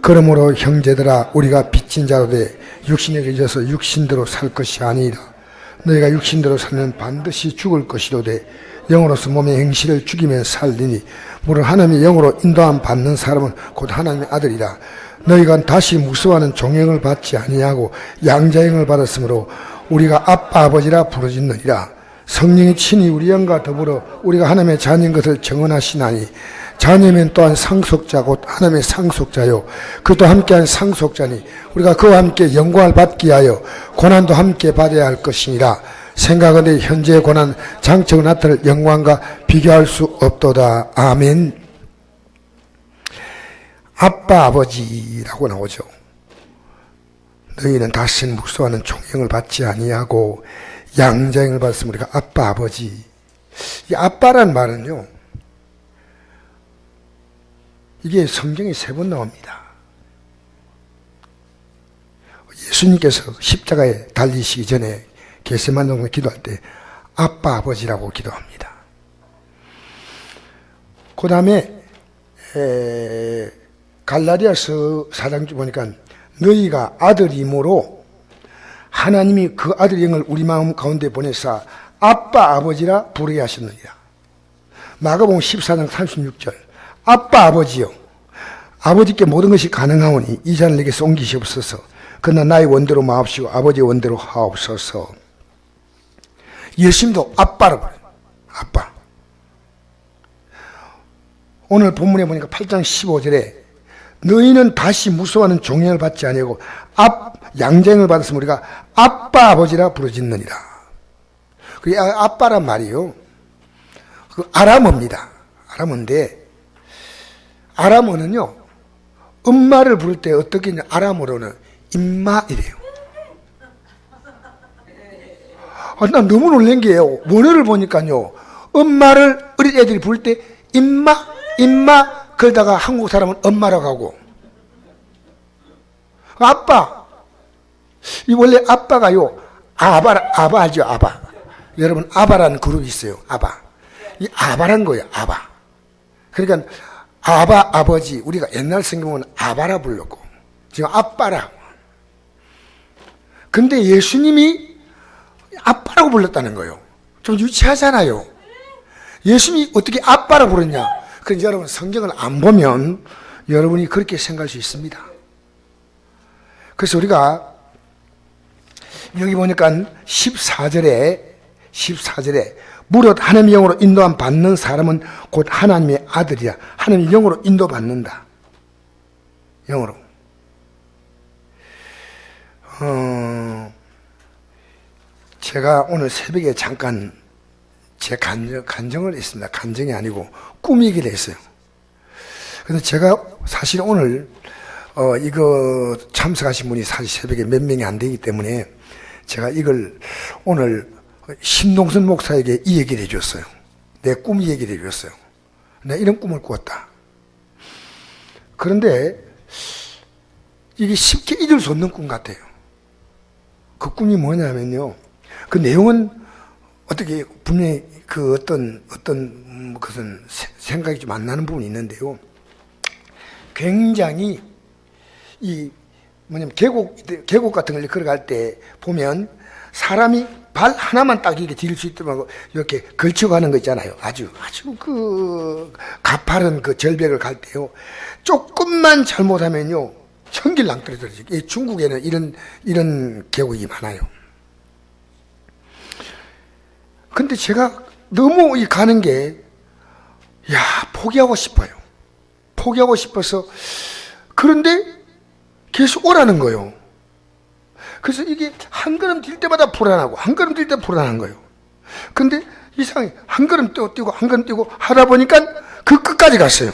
그러므로 형제들아 우리가 빚진 자로 돼 육신에 져서 육신대로 살 것이 아니라 너희가 육신대로 살면 반드시 죽을 것이로되 영으로서 몸의 행실을 죽이면 살리니 물론 하나님의 영으로 인도함 받는 사람은 곧 하나님의 아들이라. 너희가 다시 무서워하는 종형을 받지 아니하고 양자형을 받았으므로 우리가 아빠 아버지라 부르짖느니라. 성령이 친히 우리 영과 더불어 우리가 하나님의 자녀인 것을 증언하시나니 자녀면 또한 상속자 곧 하나님의 상속자요 그도 함께한 상속자니 우리가 그와 함께 영광을 받기 위하여 고난도 함께 받아야 할 것이니라. 생각하건대 현재의 고난 장차 나타날 영광과 비교할 수 없도다. 아멘. 아빠 아버지라고 나오죠. 너희는 다시 무서워하는 종형을 받지 아니하고 양자형을 받았으면 우리가 아빠 아버지. 이 아빠란 말은요, 이게 성경에 3번 나옵니다. 예수님께서 십자가에 달리시기 전에 겟세마네 동산에 기도할 때 아빠 아버지라고 기도합니다. 그 다음에 갈라디아서 4장 보니까 너희가 아들이므로 하나님이 그 아들의 영을 우리 마음 가운데 보내사 아빠 아버지라 부르게 하셨느니라. 마가복음 14장 36절 아빠 아버지요 아버지께 모든 것이 가능하오니 이 자를 내게서 옮기시옵소서. 그러나 나의 원대로 마옵시고 아버지의 원대로 하옵소서. 예수님도 아빠라고 그래요. 아빠. 오늘 본문에 보니까 8장 15절에 너희는 다시 무서워하는 종형을 받지 아니하고 양자형을 받았으면 우리가 아빠 아버지라 부르짖느니라. 그 아빠란 말이요, 그 아람어입니다. 아람어인데 아람어는요 엄마를 부를 때 어떻게 했냐, 아람어로는 임마 이래요. 난 너무 놀란 게요, 원어를 보니까요 엄마를 어린 애들이 부를 때 임마 그러다가 한국 사람은 엄마라고 하고 아빠, 이 원래 아빠가요 아바죠. 아바. 여러분 아바라는 그룹이 있어요. 아바. 이 아바란 거예요. 아바. 그러니까 아바 아버지, 우리가 옛날 성경은 아바라 불렀고 지금 아빠라. 근데 예수님이 아빠라고 불렀다는 거예요. 좀 유치하잖아요. 예수님이 어떻게 아빠라고 부르냐. 그런데 여러분 성경을 안 보면 여러분이 그렇게 생각할 수 있습니다. 그래서 우리가 여기 보니까 14절에 무릇 하나님의 영으로 인도함 받는 사람은 곧 하나님의 아들이야. 하나님의 영으로 인도받는다. 영으로. 제가 오늘 새벽에 잠깐 제 간정을 했습니다. 간정이 아니고 꾸미기를 했어요. 그래서 제가 사실 오늘 이거 참석하신 분이 사실 새벽에 몇 명이 안 되기 때문에 제가 이걸 오늘 신동선 목사에게 이 얘기를 해줬어요. 내 꿈 얘기를 해줬어요. 내가 이런 꿈을 꾸었다. 그런데 이게 쉽게 잊을 수 없는 꿈 같아요. 그 꿈이 뭐냐면요, 그 내용은 어떻게 분명히 그 어떤 것은 생각이 좀 안 나는 부분이 있는데요, 굉장히 계곡 같은 걸 걸어갈 때 보면 사람이 발 하나만 딱 이렇게 디딜 수 있도록 이렇게 걸치고 가는 거 있잖아요. 아주 그 가파른 그 절벽을 갈 때요, 조금만 잘못하면요 천길랑 떨어져요. 중국에는 이런 계곡이 많아요. 근데 제가 너무 가는 게, 포기하고 싶어요. 포기하고 싶어서. 그런데 계속 오라는 거예요. 그래서 이게 한 걸음 뛸 때마다 불안하고, 한 걸음 뛸 때 불안한 거예요. 근데 이상하게 한 걸음 뛰고, 한 걸음 뛰고 하다 보니까 그 끝까지 갔어요.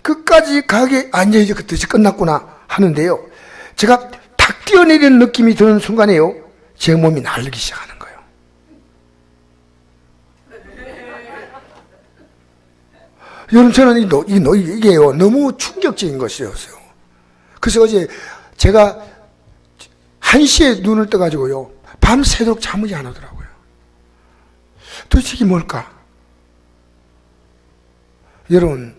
끝까지 가게, 이제 그 뜻이 끝났구나 하는데요, 제가 탁 뛰어내리는 느낌이 드는 순간에요, 제 몸이 날르기 시작하는 거예요. 여러분, 저는 이게요, 너무 충격적인 것이었어요. 그래서 어제 제가 1시에 눈을 떠가지고요, 밤새도록 잠이 안 오더라고요. 도대체 이게 뭘까? 여러분,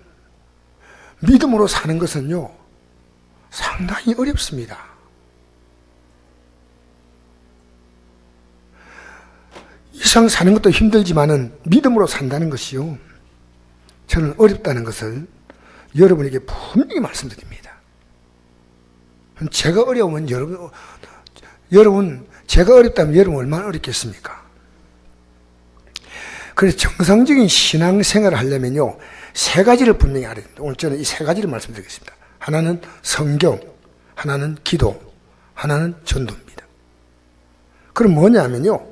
믿음으로 사는 것은요, 상당히 어렵습니다. 이 세상 사는 것도 힘들지만은 믿음으로 산다는 것이요, 저는 어렵다는 것을 여러분에게 분명히 말씀드립니다. 제가 어려우면 여러분, 제가 어렵다면 여러분 얼마나 어렵겠습니까? 그래서 정상적인 신앙생활을 하려면요, 세 가지를 분명히 알아야 됩니다. 오늘 저는 이 세 가지를 말씀드리겠습니다. 하나는 성경, 하나는 기도, 하나는 전도입니다. 그럼 뭐냐면요,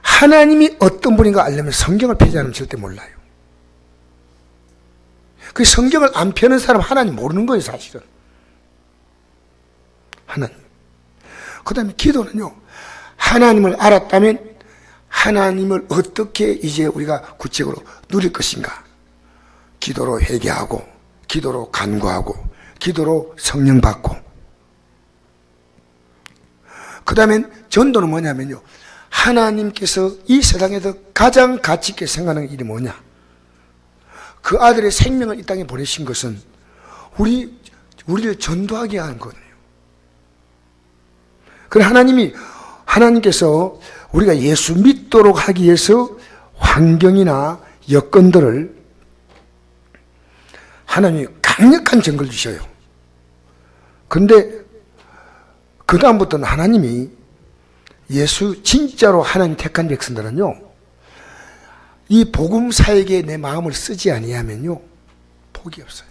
하나님이 어떤 분인가 알려면 성경을 펴지 않으면 절대 몰라요. 그 성경을 안 펴는 사람 하나님 모르는 거예요, 사실은. 하나님. 그 다음에 기도는요, 하나님을 알았다면 하나님을 어떻게 이제 우리가 구체적으로 누릴 것인가. 기도로 회개하고, 기도로 간구하고, 기도로 성령 받고. 그 다음에 전도는 뭐냐면요, 하나님께서 이 세상에서 가장 가치 있게 생각하는 일이 뭐냐. 그 아들의 생명을 이 땅에 보내신 것은 우리를 전도하게 하는 거거든요. 그래 하나님께서 우리가 예수 믿도록 하기 위해서 환경이나 여건들을 하나님이 강력한 증거를 주셔요. 그런데 그 다음부터는 하나님이 예수 진짜로 하나님 택한 백성들은요, 이 복음 사역에 내 마음을 쓰지 아니하면요, 복이 없어요.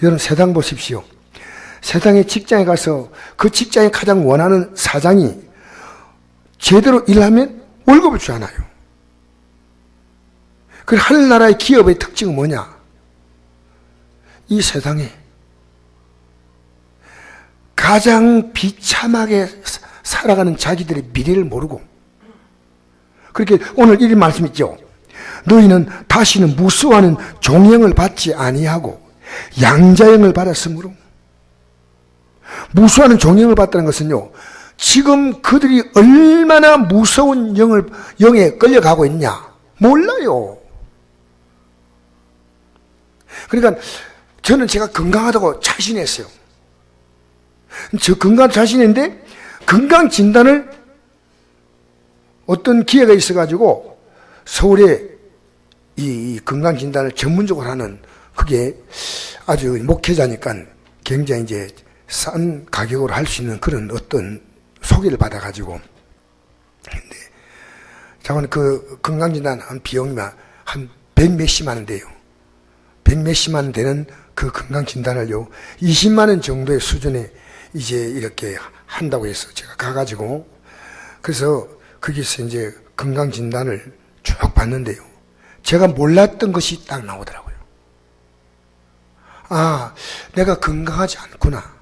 여러분 세상 보십시오. 세상의 직장에 가서 그 직장에 가장 원하는 사장이 제대로 일하면 월급을 주지 않아요. 그 하늘나라의 기업의 특징은 뭐냐? 이 세상에 가장 비참하게 살아가는 자기들의 미래를 모르고, 그렇게 오늘 이 말씀 있죠. 너희는 다시는 무수하는 종형을 받지 아니하고 양자형을 받았으므로. 무수하는 종형을 받다는 것은요, 지금 그들이 얼마나 무서운 영에 끌려가고 있냐 몰라요. 그러니까 저는 제가 건강하다고 자신했어요. 저 건강 자신인데 건강 진단을 어떤 기회가 있어가지고 서울에 이 건강 진단을 전문적으로 하는, 그게 아주 목회자니까 굉장히 이제 싼 가격으로 할 수 있는 그런 어떤 소개를 받아가지고, 근데 자고는 그 건강 진단 한 비용이 한 100몇십만 원 돼요. 100몇십만 원 되는 그 건강 진단을요, 20만 원 정도의 수준에 이제 이렇게 한다고 해서 제가 가가지고, 그래서 거기서 이제 건강 진단을 쭉 봤는데요, 제가 몰랐던 것이 딱 나오더라고요. 아, 내가 건강하지 않구나.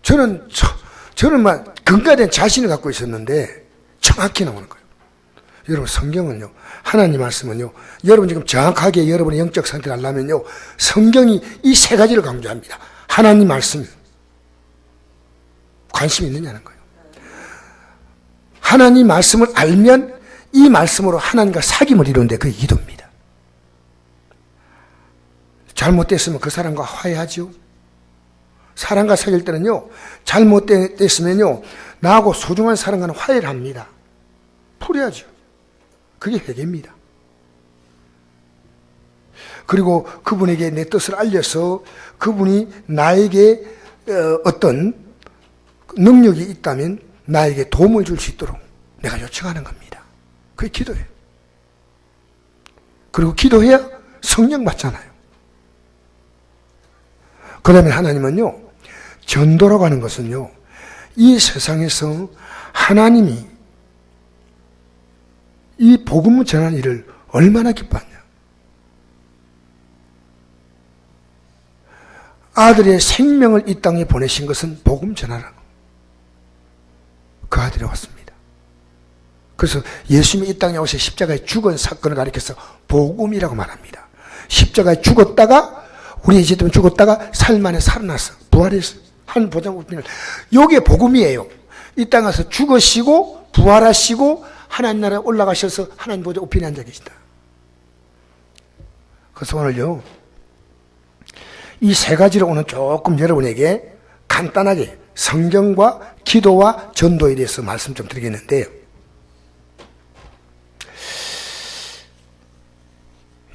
저는 막 건강에 대한 자신을 갖고 있었는데 정확히 나오는 거예요. 여러분 성경은요, 하나님 말씀은요, 여러분 지금 정확하게 여러분의 영적 상태를 알려면요, 성경이 이 세 가지를 강조합니다. 하나님 말씀, 관심이 있느냐는 거예요. 하나님 말씀을 알면 이 말씀으로 하나님과 사귐을 이루는데 그게 기도입니다. 잘못됐으면 그 사람과 화해하죠. 사람과 사귈 때는요, 잘못됐으면요, 나하고 소중한 사람과는 화해를 합니다. 풀어야죠. 그게 회개입니다. 그리고 그분에게 내 뜻을 알려서 그분이 나에게 어떤 능력이 있다면 나에게 도움을 줄 수 있도록 내가 요청하는 겁니다. 그게 기도예요. 그리고 기도해야 성령 받잖아요. 그 다음에 하나님은요, 전도라고 하는 것은요, 이 세상에서 하나님이 이 복음을 전하는 일을 얼마나 기뻐하냐. 아들의 생명을 이 땅에 보내신 것은 복음 전하라고. 그 아들이 왔습니다. 그래서 예수님이 이 땅에 오셔 십자가에 죽은 사건을 가리켜서 복음이라고 말합니다. 십자가에 죽었다가, 우리 이제 죽었다가 살만에 살아났어. 부활했어. 한 보장국빈을. 요게 복음이에요. 이 땅에 와서 죽으시고 부활하시고 하나님 나라에 올라가셔서 하나님 보좌 우편에 앉아 계시다. 그래서 오늘요, 이 세 가지를 오늘 조금 여러분에게 간단하게 성경과 기도와 전도에 대해서 말씀 좀 드리겠는데요.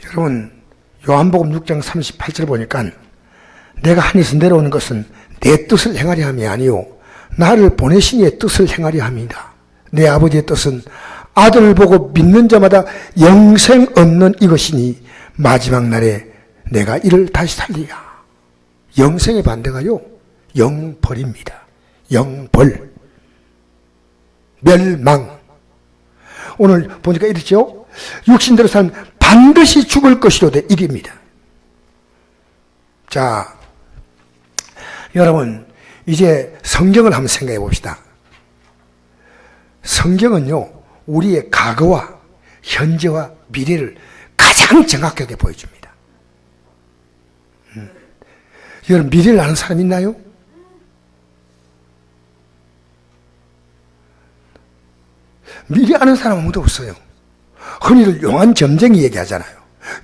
여러분, 요한복음 6장 38절 보니까 내가 하늘에서 내려오는 것은 내 뜻을 행하려 함이 아니요 나를 보내신 이의 뜻을 행하려 함이다. 내 아버지의 뜻은 아들을 보고 믿는 자마다 영생 얻는 이것이니 마지막 날에 내가 이를 다시 살리라. 영생의 반대가요, 영벌입니다. 영벌, 멸망. 오늘 보니까 이렇죠. 육신대로 살면 반드시 죽을 것이로되 이깁니다. 자, 여러분 이제 성경을 한번 생각해 봅시다. 성경은요, 우리의 과거와 현재와 미래를 가장 정확하게 보여줍니다. 여러분, 미래를 아는 사람 있나요? 미래 아는 사람 아무도 없어요. 흔히들 용환점쟁이 얘기하잖아요.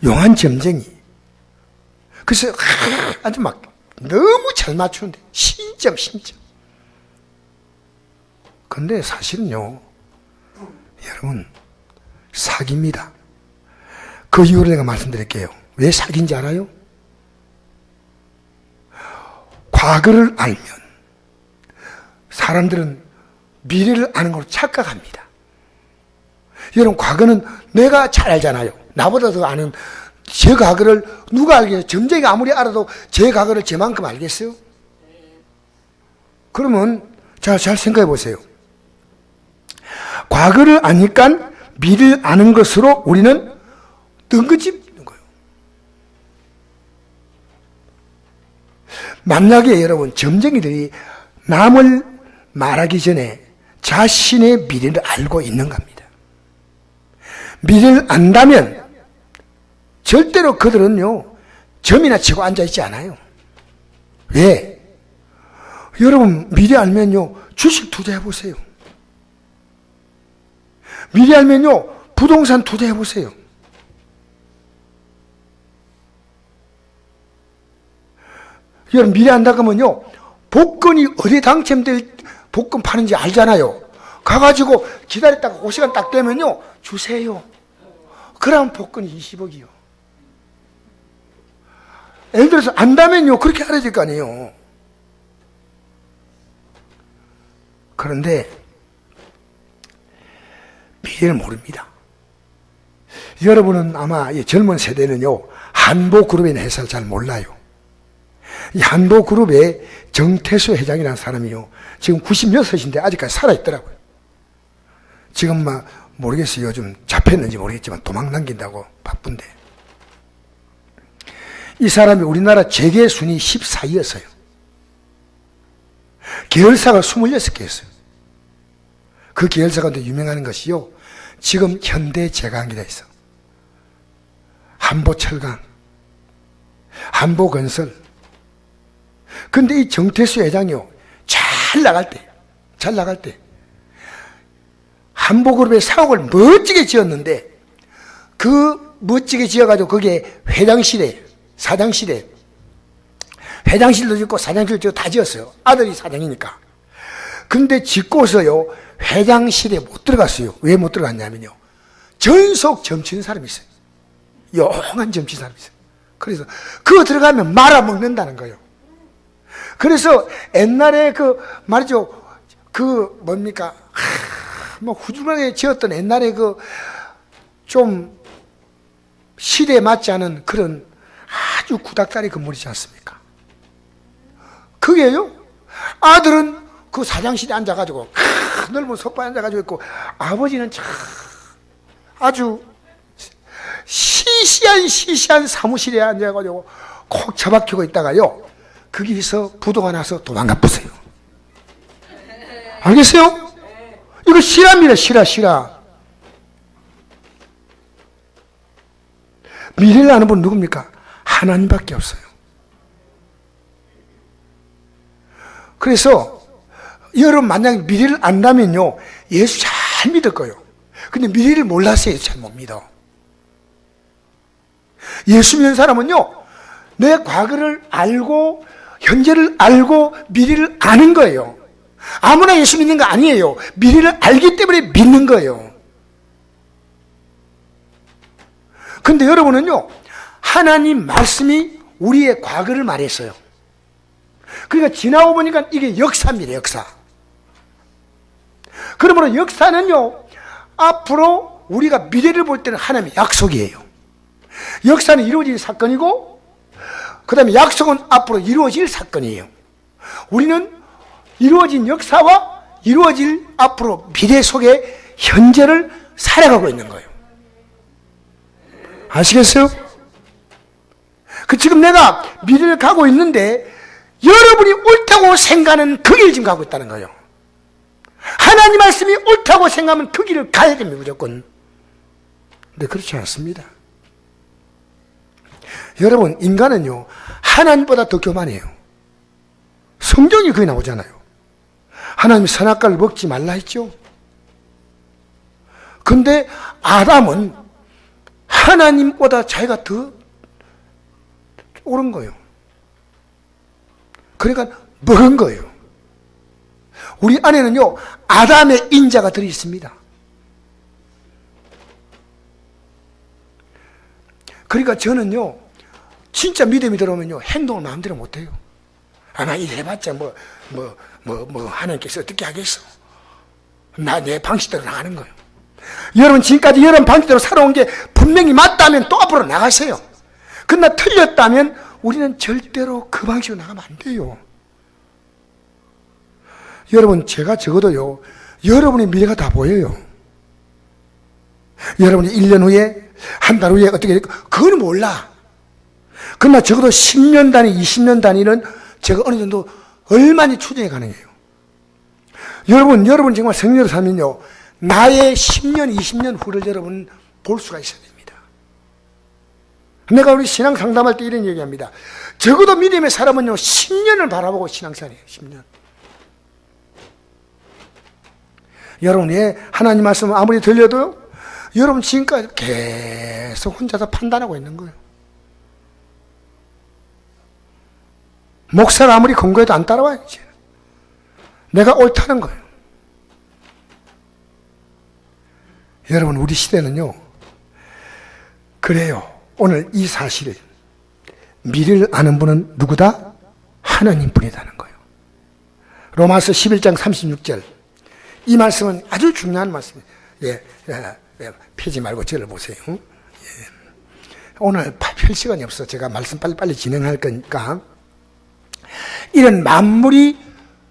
용환점쟁이. 그래서 아주 막 너무 잘 맞추는데 신점. 근데 사실은요, 여러분, 사기입니다. 그 이유를 내가 말씀드릴게요. 왜 사기인지 알아요? 과거를 알면 사람들은 미래를 아는 걸로 착각합니다. 여러분, 과거는 내가 잘 알잖아요. 나보다 더 아는 제 과거를 누가 알겠어요? 점쟁이가 아무리 알아도 제 과거를 제만큼 알겠어요? 그러면 자, 잘 생각해 보세요. 과거를 아니까 미래를 아는 것으로 우리는 뜬거집는 거예요. 만약에 여러분, 점쟁이들이 남을 말하기 전에 자신의 미래를 알고 있는 겁니다. 미래를 안다면 절대로 그들은요, 점이나 치고 앉아있지 않아요. 왜? 여러분, 미래 알면요, 주식 투자해보세요. 미래 알면요, 부동산 투자해보세요. 여러분, 미래 안다고 하면요, 복권이 어디에 당첨될 복권 파는지 알잖아요. 가가지고 기다렸다가 그 시간 딱 되면요, 주세요. 그럼 복권이 20억이요. 예를 들어서 안다면요, 그렇게 알아야 될 거 아니에요. 그런데 미래를 모릅니다. 여러분은 아마 이 젊은 세대는요, 한보그룹이라는 회사를 잘 몰라요. 이 한보그룹의 정태수 회장이라는 사람이요, 지금 96인데 아직까지 살아있더라고요. 지금 막 모르겠어요. 요즘 잡혔는지 모르겠지만 도망 다닌다고 바쁜데. 이 사람이 우리나라 재계 순위 14위였어요. 계열사가 26개였어요. 그 계열사 가운데 유명한 것이요, 지금 현대제강이라 있어. 한보철강, 한보건설. 근데 이 정태수 회장이요, 잘 나갈 때 한보그룹의 사옥을 멋지게 지었는데, 그 멋지게 지어가지고 거기에 회장실에, 사장실에, 회장실도 짓고 사장실도 짓고 다 지었어요. 아들이 사장이니까. 근데 짓고서요, 회장실에 못 들어갔어요. 왜 못 들어갔냐면요, 전속 점치는 사람이 있어요. 용한 점치는 사람이 있어요. 그래서 그거 들어가면 말아먹는다는 거예요. 그래서 옛날에 그 말이죠, 그 뭡니까, 뭐 후줄하게 지었던 옛날에 그 좀 시대에 맞지 않은 그런 아주 구닥다리 건물이지 않습니까? 그게요, 아들은 그 사장실에 앉아가지고 넓은 소파에 앉아가지고 있고, 아버지는 참 아주 시시한 사무실에 앉아가지고 콕 처박히고 있다가요, 거기서 부도가 나서 도망가 보세요. 알겠어요? 이거 실화입니다. 실화. 미래를 아는 분 누굽니까? 하나님밖에 없어요. 그래서 여러분, 만약 미래를 안다면요, 예수 잘 믿을 거예요. 근데 미래를 몰라서 예수 잘 못 믿어. 예수 믿는 사람은요, 내 과거를 알고 현재를 알고 미래를 아는 거예요. 아무나 예수 믿는 거 아니에요. 미래를 알기 때문에 믿는 거예요. 근데 여러분은요, 하나님 말씀이 우리의 과거를 말했어요. 그러니까 지나고 보니까 이게 역사입니다. 역사. 그러므로 역사는요, 앞으로 우리가 미래를 볼 때는 하나님의 약속이에요. 역사는 이루어질 사건이고, 그 다음에 약속은 앞으로 이루어질 사건이에요. 우리는 이루어진 역사와 이루어질 앞으로 미래 속에 현재를 살아가고 있는 거예요. 아시겠어요? 지금 내가 미래를 가고 있는데 여러분이 옳다고 생각하는 그 길을 지금 가고 있다는 거예요. 하나님 말씀이 옳다고 생각하면 그 길을 가야 됩니다. 무조건. 근데 그렇지 않습니다. 여러분, 인간은요, 하나님보다 더 교만해요. 성경이 거기 나오잖아요. 하나님이 선악과를 먹지 말라 했죠. 근데 아담은 하나님보다 자기가 더 옳은 거예요. 그러니까 먹은 거예요. 우리 안에는요, 아담의 인자가 들어있습니다. 그러니까 저는요, 진짜 믿음이 들어오면요, 행동을 마음대로 못해요. 나 일 해봤자 하나님께서 어떻게 하겠어? 내 방식대로 나가는 거예요. 여러분, 지금까지 여러분 방식대로 살아온 게 분명히 맞다면 또 앞으로 나가세요. 그러나 틀렸다면 우리는 절대로 그 방식으로 나가면 안 돼요. 여러분, 제가 적어도요, 여러분의 미래가 다 보여요. 여러분이 1년 후에, 한 달 후에 어떻게 될까? 그건 몰라. 그러나 적어도 10년 단위, 20년 단위는 제가 어느 정도 얼마나 추정해 가능해요. 여러분 정말 성령으로 살면요, 나의 10년, 20년 후를 여러분 볼 수가 있어야 됩니다. 내가 우리 신앙 상담할 때 이런 얘기합니다. 적어도 믿음의 사람은요, 10년을 바라보고 신앙생활해요. 10년. 여러분이 하나님 말씀 아무리 들려도요, 여러분 지금까지 계속 혼자서 판단하고 있는 거예요. 목사가 아무리 권고해도 안 따라와요. 이제. 내가 옳다는 거예요. 여러분, 우리 시대는요, 그래요. 오늘 이 사실을, 미래를 아는 분은 누구다? 하나님 뿐이라는 거예요. 로마서 11장 36절. 이 말씀은 아주 중요한 말씀이에요. 펴지 말고 저를 보세요. 오늘 펼 시간이 없어. 제가 말씀 빨리빨리 진행할 거니까. 이런 만물이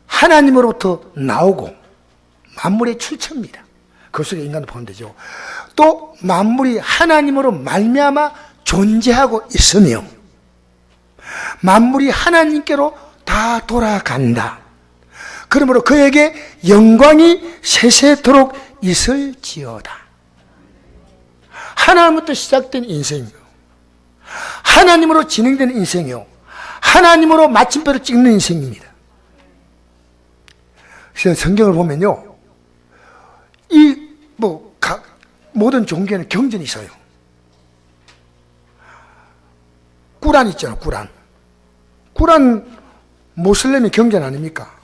하나님으로부터 나오고, 만물의 출처입니다. 그 속에 인간도 포함되죠. 또 만물이 하나님으로 말미암아 존재하고 있으며, 만물이 하나님께로 다 돌아간다. 그러므로 그에게 영광이 세세토록 있을지어다. 하나님부터 시작된 인생이요, 하나님으로 진행되는 인생이요, 하나님으로 마침표를 찍는 인생입니다. 그래서 성경을 보면요, 모든 종교에는 경전이 있어요. 꾸란 있잖아요, 꾸란. 꾸란 모슬렘의 경전 아닙니까?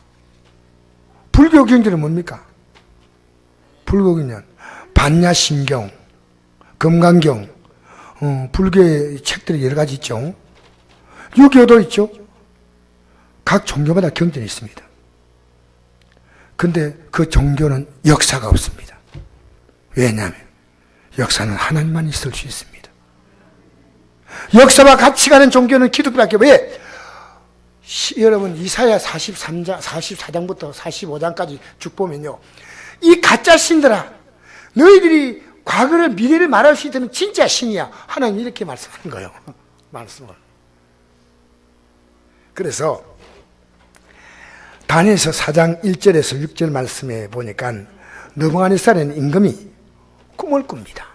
불교 경전은 뭡니까? 불교 경전, 반야심경, 금강경, 불교의 책들이 여러 가지 있죠. 유교도 있죠. 각 종교마다 경전이 있습니다. 근데 그 종교는 역사가 없습니다. 왜냐하면 역사는 하나님만 있을 수 있습니다. 역사와 같이 가는 종교는 기독교밖에. 왜? 여러분, 이사야 44장부터 45장까지 쭉 보면요, 이 가짜 신들아, 너희들이 과거를 미래를 말할 수 있다면 진짜 신이야. 하나님 이렇게 말씀하는 거예요. 말씀을. 그래서 다니엘서 4장 1절에서 6절 말씀에 보니까 느부갓네살은 임금이 꿈을 꿉니다.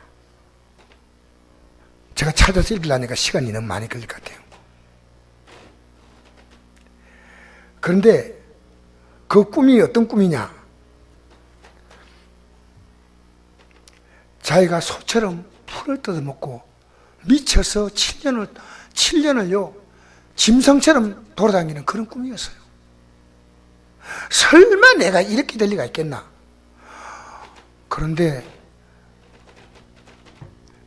제가 찾아서 읽으려니까 시간이 너무 많이 걸릴 것 같아요. 그런데 그 꿈이 어떤 꿈이냐? 자기가 소처럼 풀을 뜯어먹고 미쳐서 7년을요, 짐승처럼 돌아다니는 그런 꿈이었어요. 설마 내가 이렇게 될 리가 있겠나? 그런데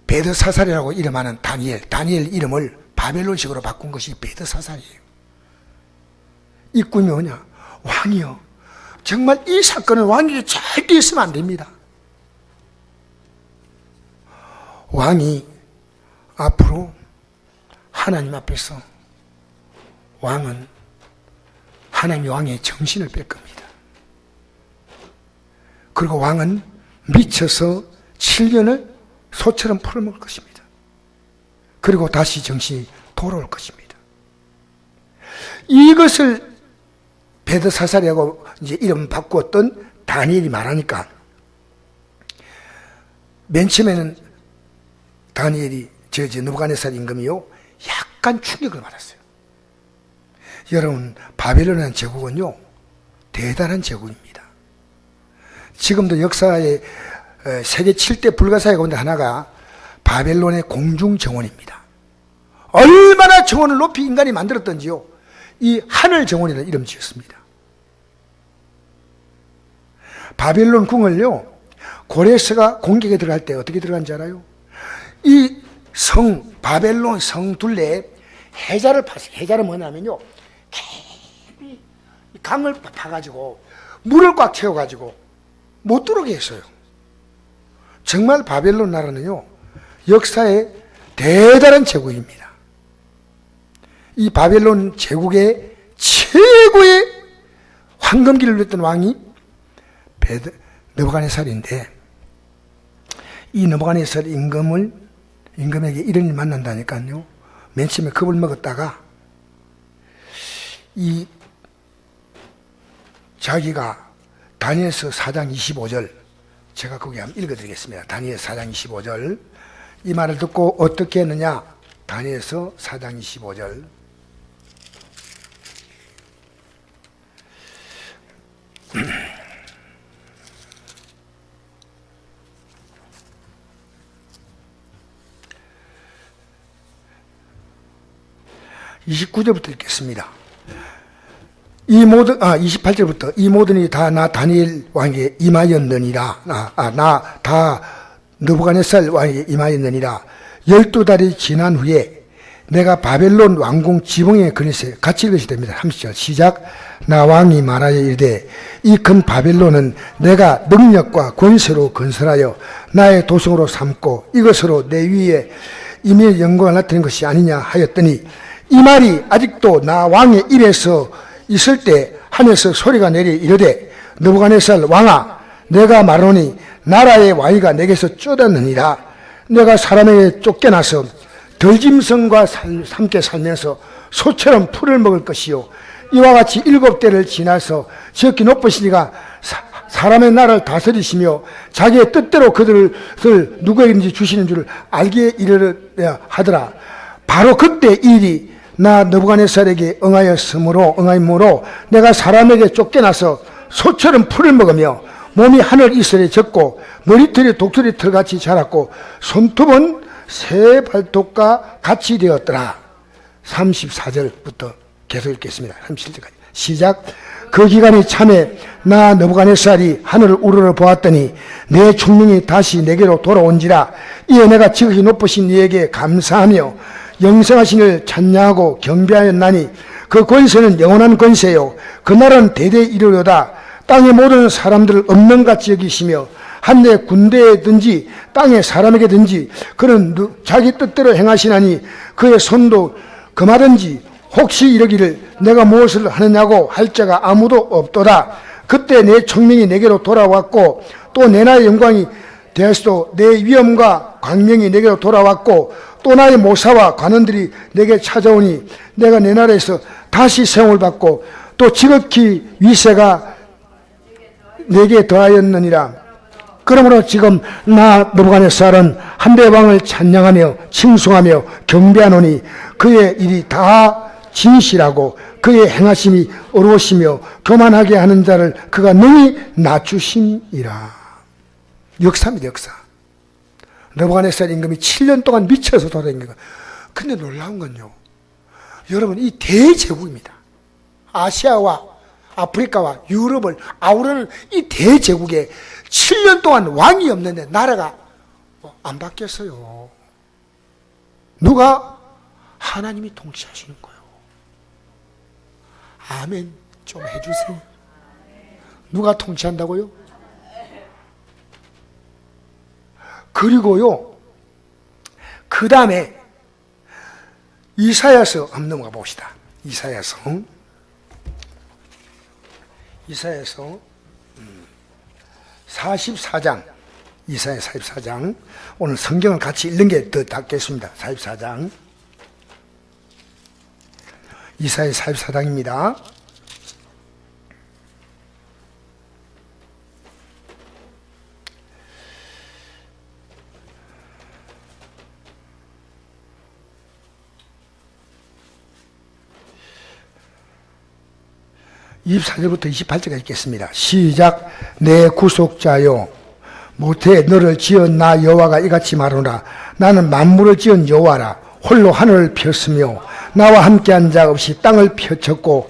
베드사살이라고 이름하는 다니엘 이름을 바벨론식으로 바꾼 것이 베드사살이에요. 이 꿈이 뭐냐? 왕이요, 정말 이 사건은 왕에게 절대 있으면 안 됩니다. 왕이 앞으로 하나님 앞에서 왕은 하나님의 왕의 정신을 뺄 겁니다. 그리고 왕은 미쳐서 7년을 소처럼 풀어먹을 것입니다. 그리고 다시 정신이 돌아올 것입니다. 이것을 베드사살이라고 이제 이름 바꾸었던 다니엘이 말하니까, 맨 처음에는 다니엘이 느부갓네살 임금이요, 약간 충격을 받았어요. 여러분, 바벨론이라는 제국은요, 대단한 제국입니다. 지금도 역사의 세계 7대 불가사의 가운데 하나가 바벨론의 공중정원입니다. 얼마나 정원을 높이 인간이 만들었던지요, 이 하늘정원이라는 이름 지었습니다. 바벨론 궁을요, 고레스가 공격에 들어갈 때 어떻게 들어간지 알아요? 이 바벨론 성 둘레에 해자를 팠어요. 해자는 뭐냐면요, 깊이 강을 파가지고 물을 꽉 채워가지고 못 들어오게 했어요. 정말 바벨론 나라는요, 역사의 대단한 제국입니다. 이 바벨론 제국의 최고의 황금기를 누렸던 왕이 느부갓네살인데, 이 느부갓네살 임금에게 이런 일 만난다니까요. 맨 처음에 겁을 먹었다가 자기가 다니엘서 4장 25절, 제가 거기 한번 읽어드리겠습니다. 다니엘 4장 25절. 이 말을 듣고 어떻게 했느냐? 다니엘서 4장 25절. (29절부터) 읽겠습니다. 28절부터 이 모든 일이 다 나 다니엘 왕에게 임하였느니라. 나 다 느부갓네살 왕에게 임하였느니라. 12달이 지난 후에 내가 바벨론 왕궁 지붕에 그릇에 같이 읽으시 됩니다. 30절 시작. 나 왕이 말하여 이르되 이 큰 바벨론은 내가 능력과 권세로 건설하여 나의 도성으로 삼고 이것으로 내 위에 임의 영광을 나타낸 것이 아니냐 하였더니, 이 말이 아직도 나 왕의 입에서 있을 때 하늘에서 소리가 내려 이르되, 느부갓네살 왕아, 내가 말하노니 나라의 왕위가 내게서 쫓았느니라. 내가 사람에게 쫓겨나서 들짐승과 함께 살면서 소처럼 풀을 먹을 것이요, 이와 같이 7대를 지나서 지극히 높으신 이가 사람의 나라를 다스리시며 자기의 뜻대로 그들을 누구에게든지 주시는 줄을 알게 이르려 하더라. 바로 그때 이 일이 나 느부갓네살에게 응하였으므로 내가 사람에게 쫓겨나서 소처럼 풀을 먹으며 몸이 하늘 이슬에 젖고 머리털이 독수리 털같이 자랐고 손톱은 새 발톱과 같이 되었더라. 34절부터 계속 읽겠습니다. 37절까지 시작. 그 기간이 참에 나 느부갓네살이 하늘을 우러러 보았더니 내 총명이 다시 내게로 돌아온지라. 이에 내가 지극히 높으신 이에게 감사하며 영생하신 이를 찬양하고 경배하였나니, 그 권세는 영원한 권세요 그 나라는 대대에 이르려다. 땅의 모든 사람들을 없는같이 여기시며 한내 군대에든지 땅의 사람에게든지 그는 자기 뜻대로 행하시나니 그의 손도 금하든지 혹시 이러기를 내가 무엇을 하느냐고 할 자가 아무도 없도다. 그때 내 총명이 내게로 돌아왔고 또 내 나의 영광이 되었으도 내 위엄과 광명이 내게로 돌아왔고 또 나의 모사와 관원들이 내게 찾아오니 내가 내 나라에서 다시 세움을 받고 또 지극히 위세가 내게 더하였느니라. 그러므로 지금 나 느부갓네살은 한대 왕을 찬양하며 칭송하며 경배하노니 그의 일이 다 진실하고 그의 행하심이 어려우시며 교만하게 하는 자를 그가 능히 낮추심이라. 역사입니다. 역사. 느부갓네살 임금이 7년 동안 미쳐서 돌아다닌 거예요. 근데 놀라운 건요, 여러분, 이 대제국입니다. 아시아와 아프리카와 유럽을 아우르는 이 대제국에 7년 동안 왕이 없는데 나라가 안 바뀌었어요. 누가? 하나님이 통치하시는 거예요. 아멘 좀 해주세요. 누가 통치한다고요? 그리고요, 그 다음에 이사야서 한번 넘어가 봅시다. 이사야서 44장, 이사야 44장. 오늘 성경을 같이 읽는 게 더 낫겠습니다. 44장. 이사야 44장입니다. (24절부터) (28절까지) 읽겠습니다. 시작. 내 구속자여, 모태 너를 지은 나 여호와가 이같이 말하노라. 나는 만물을 지은 여호와라. 홀로 하늘을 폈으며 나와 함께한 자 없이 땅을 펼쳤고,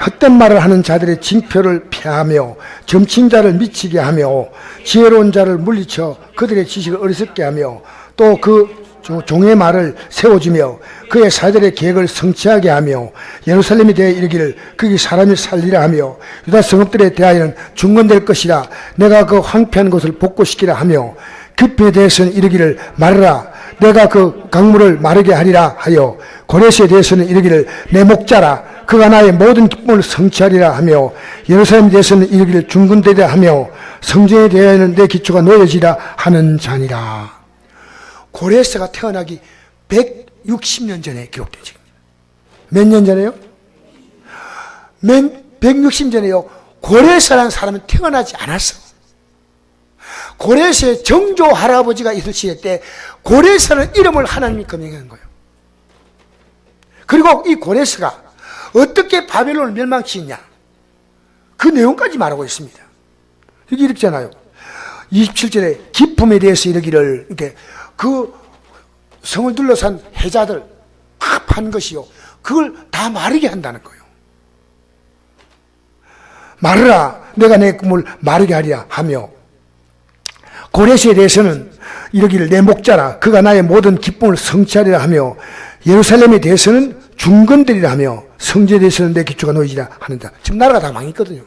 헛된 말을 하는 자들의 징표를 폐하며 점친 자를 미치게 하며 지혜로운 자를 물리쳐 그들의 지식을 어리석게 하며, 또 그 종의 말을 세워주며 그의 사들의 계획을 성취하게 하며, 예루살렘에 대해 이르기를 거기 사람이 살리라 하며 유다 성읍들에 대하여는 중건될 것이라. 내가 그 황폐한 곳을 복구시키라 하며, 급에 대해서는 이르기를 말하라. 내가 그 강물을 마르게 하리라 하여, 고레스에 대해서는 이르기를 내 목자라. 그가 나의 모든 기쁨을 성취하리라 하며, 예루살렘에 대해서는 이르기를 중건되리라 하며, 성전에 대하여는 내 기초가 놓여지라 하는 자니라. 고레스가 태어나기 160년 전에 기록된 책입니다. 몇 년 전에요? 160년 전에요. 고레스라는 사람은 태어나지 않았어. 고레스의 정조 할아버지가 있을 시대 때 고레스라는 이름을 하나님이 검명한 거예요. 그리고 이 고레스가 어떻게 바벨론을 멸망시켰냐, 그 내용까지 말하고 있습니다. 여기 이렇잖아요. 27절에 기품에 대해서 이르기를, 이렇게 그 성을 둘러싼 해자들 한 것이요, 그걸 다 마르게 한다는 거예요. 마르라. 내가 내 꿈을 마르게 하리라 하며, 고레스에 대해서는 이르기를 내 목자라. 그가 나의 모든 기쁨을 성취하리라 하며, 예루살렘에 대해서는 중건되리라 하며, 성전에 대해서는 내 기초가 놓이리라 하는다. 지금 나라가 다 망했거든요.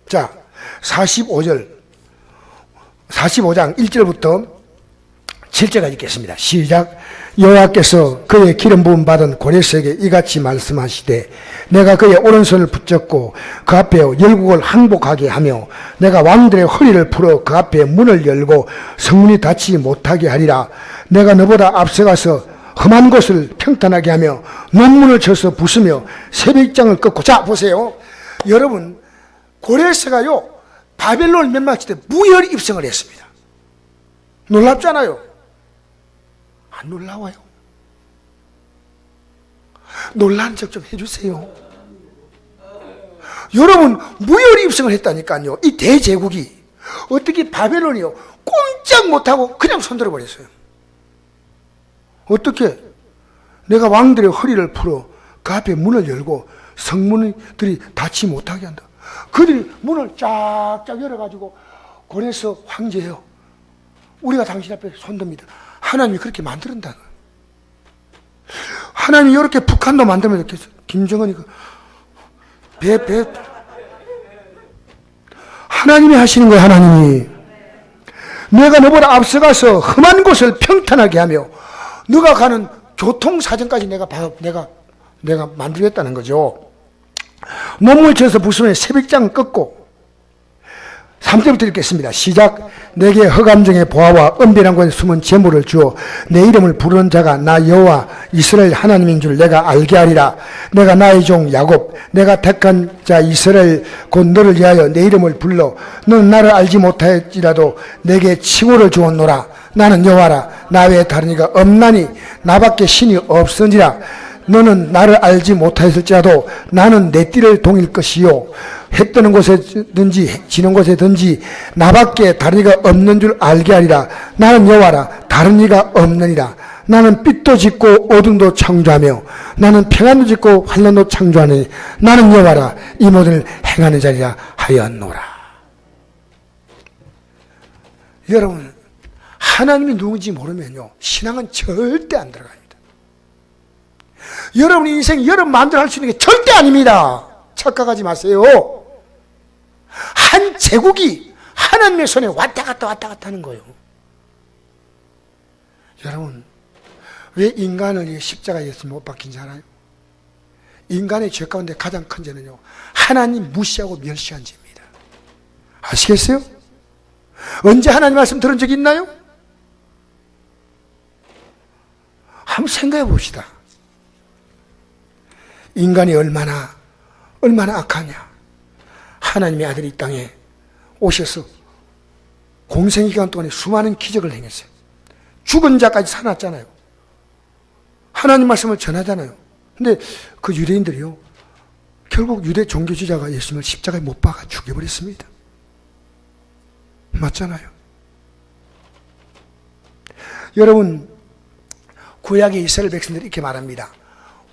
자, 45장 1절부터 7절까지 읽겠습니다. 시작. 여호와께서 그의 기름 부음 받은 고레스에게 이같이 말씀하시되, 내가 그의 오른손을 붙잡고 그 앞에 열국을 항복하게 하며, 내가 왕들의 허리를 풀어 그 앞에 문을 열고 성문이 닫히지 못하게 하리라. 내가 너보다 앞서가서 험한 곳을 평탄하게 하며 논문을 쳐서 부수며 새벽장을 꺾고. 자, 보세요. 여러분, 고레스가요, 바벨론을 멸망시킬 때 무혈 입성을 했습니다. 놀랍잖아요. 안 놀라워요? 놀란 척 좀 해주세요. 여러분, 무혈 입성을 했다니까요. 이 대제국이 어떻게 바벨론이요, 꼼짝 못하고 그냥 손들어 버렸어요. 어떻게? 내가 왕들의 허리를 풀어 그 앞에 문을 열고 성문들이 닫지 못하게 한다. 그들이 문을 쫙쫙 열어가지고, 고레스 황제요, 우리가 당신 앞에 손듭니다. 하나님이 그렇게 만드는다. 하나님이 이렇게 북한도 만들면 이렇게 김정은이 배 하나님이 하시는 거예요. 하나님이. 내가 너보다 앞서가서 험한 곳을 평탄하게 하며, 너가 가는 교통사정까지 내가 만들겠다는 거죠. 논문을 쳐서 부수면 새벽장 꺾고. 3절부터 읽겠습니다. 시작. 내게 허감정의 보화와 은밀한 곳에 숨은 재물을 주어 내 이름을 부르는 자가 나 여호와 이스라엘 하나님인 줄 내가 알게 하리라. 내가 나의 종 야곱, 내가 택한 자 이스라엘 곧 너를 위하여 내 이름을 불러 너는 나를 알지 못할지라도 내게 칭호를 주었노라. 나는 여호와라. 나 외에 다른 이가 없나니 나밖에 신이 없으니라. 너는 나를 알지 못하였을지라도 나는 내 띠를 동일 것이요 해 뜨는 곳에든지 지는 곳에든지 나밖에 다른 이가 없는 줄 알게 하리라. 나는 여호와라 다른 이가 없느니라. 나는 빛도 짓고 어둠도 창조하며 나는 평안도 짓고 환난도 창조하느니 나는 여호와라 이 모든 행하는 자리라 하였노라. 여러분, 하나님이 누군지 모르면요 신앙은 절대 안 들어갑니다. 여러분 인생 여러분 마음대로 할 수 있는 게 절대 아닙니다. 착각하지 마세요. 한 제국이 하나님의 손에 왔다 갔다 하는 거예요. 여러분, 왜 인간을 십자가에 예수 못 박힌지 알아요? 인간의 죄 가운데 가장 큰 죄는요 하나님 무시하고 멸시한 죄입니다. 아시겠어요? 언제 하나님 말씀 들은 적이 있나요? 한번 생각해 봅시다. 인간이 얼마나 악하냐. 하나님의 아들이 이 땅에 오셔서 공생기간 동안에 수많은 기적을 행했어요. 죽은 자까지 살았잖아요. 하나님 말씀을 전하잖아요. 근데 그 유대인들이요 결국 유대 종교 지도자가 예수님을 십자가에 못 박아 죽여버렸습니다. 맞잖아요. 여러분, 구약의 이스라엘 백성들이 이렇게 말합니다.